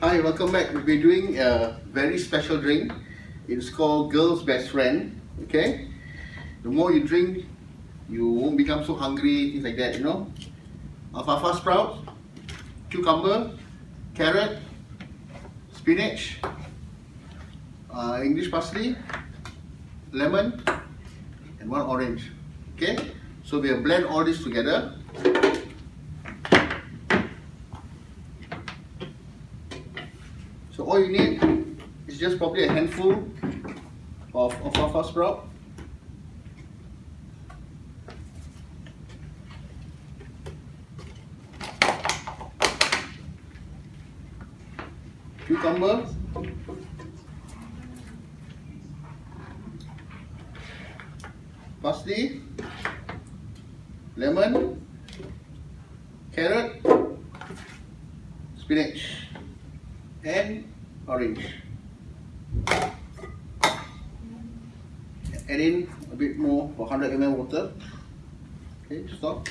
Hi, welcome back. We'll be doing a very special drink. It's called Girl's Best Friend. Okay? The more you drink, you won't become so hungry, things like that, you know. Alfalfa sprout, cucumber, carrot, spinach, English parsley, lemon, and one orange. Okay? So we'll blend all this together. So all you need is just probably a handful of alfalfa sprout. Cucumber, parsley, lemon, carrot, spinach, and orange. Add in a bit more for 100 ml water. Okay, stop.